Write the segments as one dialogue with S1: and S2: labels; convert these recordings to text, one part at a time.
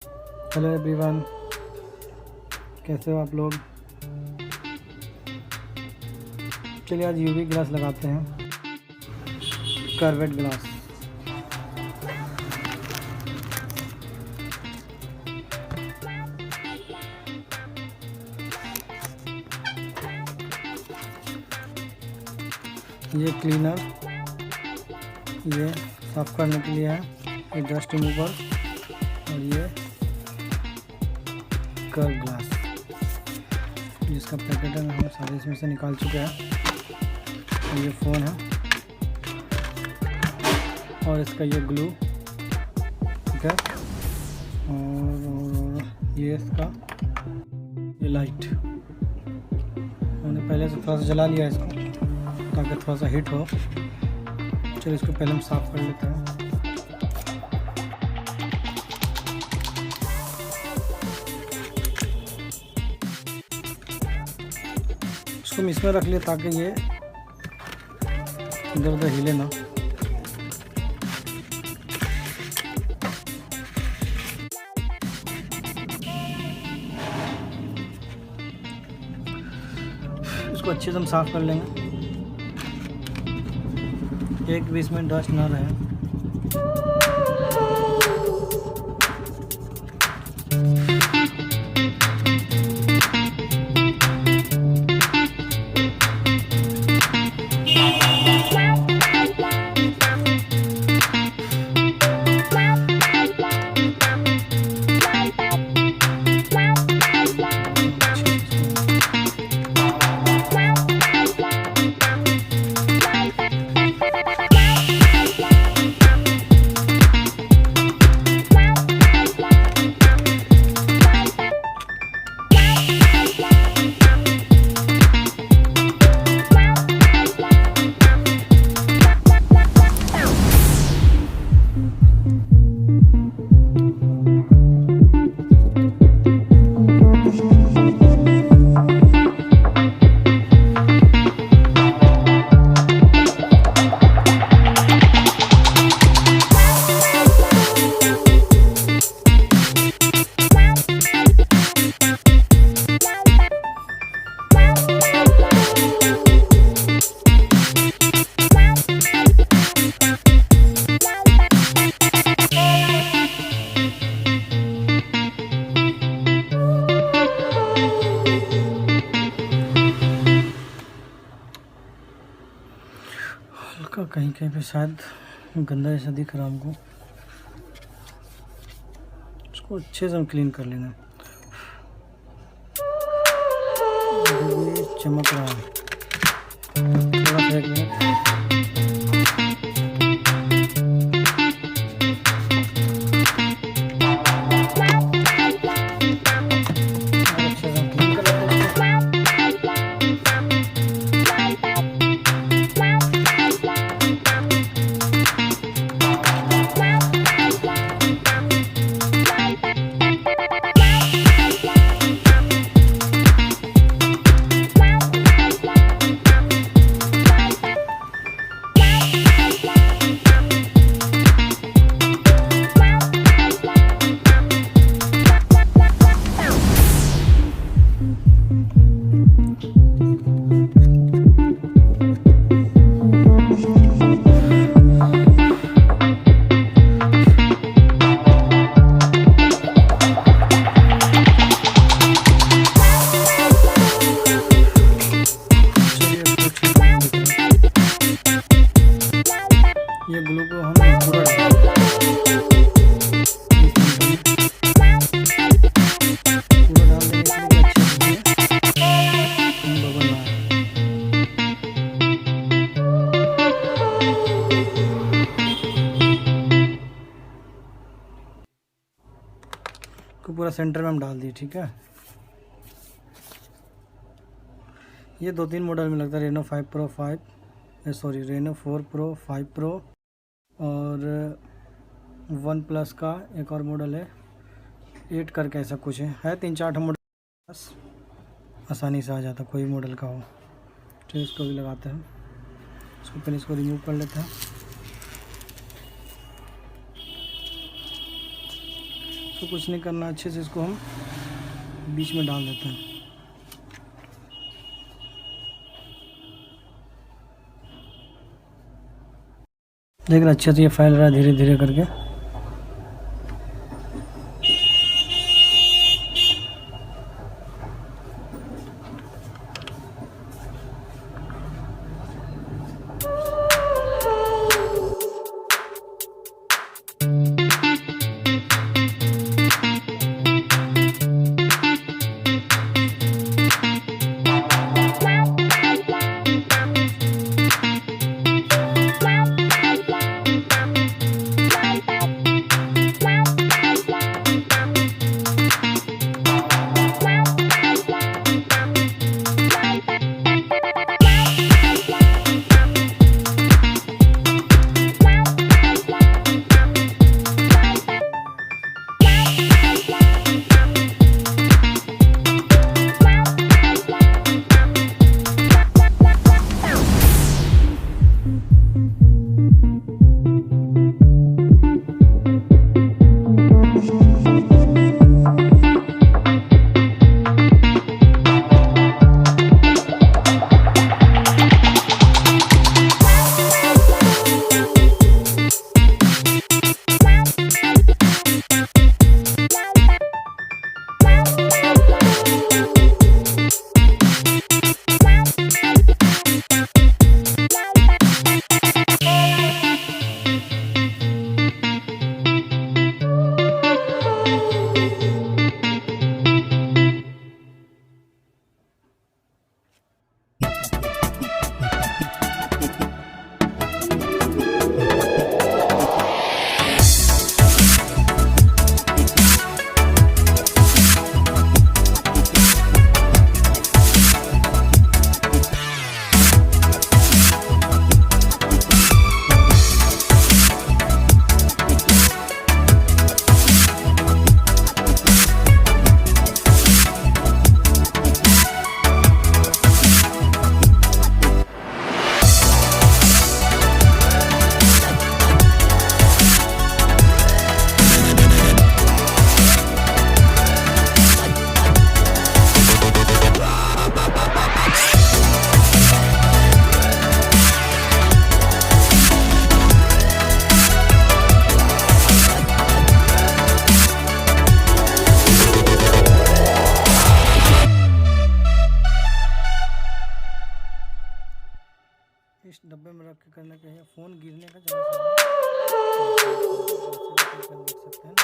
S1: Hello everyone, कैसे हो आप लोग। चलिए आज यूवी ग्लास लगाते हैं, कर्वेट ग्लास। ये क्लीनर, ये साफ करने के लिए है, ये डस्ट रिमूवर और ये कर्व ग्लास जिसका पैकेट है हम सारे इसमें से निकाल चुके हैं। और ये फ़ोन है और इसका ये ग्लू, ठीक है। और ये इसका ये लाइट हमने पहले से थोड़ा सा जला लिया इसको ताकि थोड़ा सा हीट हो। चलिए इसको पहले हम साफ़ कर लेते हैं। इसको हम इसमें रख लिए ताकि ये इधर उधर हिले ना। इसको अच्छे से हम साफ़ कर लेंगे, एक भी इसमें डस्ट ना रहे। हल्का कहीं कहीं पे शायद गंदा जैसा दिख रहा हमको। इसको अच्छे से हम क्लीन कर लेंगे। ये चमक रहा है, थोड़ा सा एक मिनट। ये ग्लू को हम पूरा डाल देंगे इसलिए अच्छे से बबल ना आए। को पूरा सेंटर में हम डाल दिए, ठीक है। ये 2-3 मॉडल में लगता है, Reno 5 pro 5 Reno 4 pro 5 pro और वन प्लस का एक और मॉडल है 8 करके, ऐसा कुछ है 3-4 मॉडल, बस आसानी से आ जाता कोई मॉडल का हो। तो इसको भी लगाते हैं। इसको पहले इसको रिमूव कर लेते हैं। तो कुछ नहीं करना, अच्छे से इसको हम बीच में डाल देते हैं। देख रहे अच्छे से ये फैल रहा है धीरे धीरे करके। इस डब्बे में रख के करना चाहिए, फ़ोन गिरने का जगह देख सकते हैं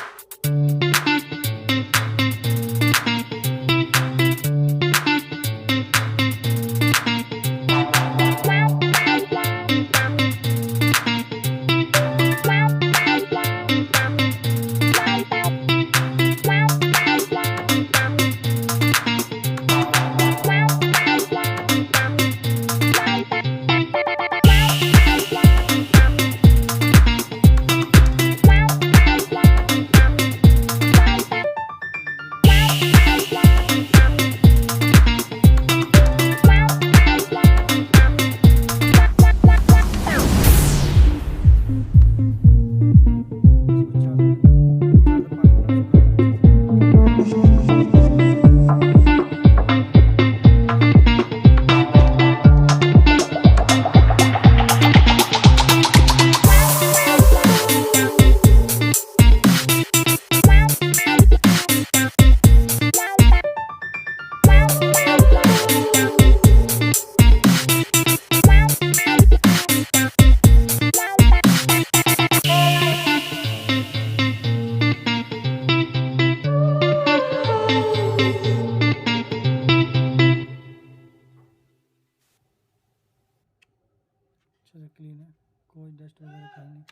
S1: अच्छे से क्लीन है, कोई डस्ट वगैरह कहीं नहीं,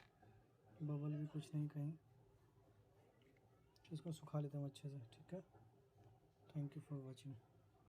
S1: बबल भी कुछ नहीं कहीं। इसको सुखा लेते हैं अच्छे से, ठीक है। Thank you for watching.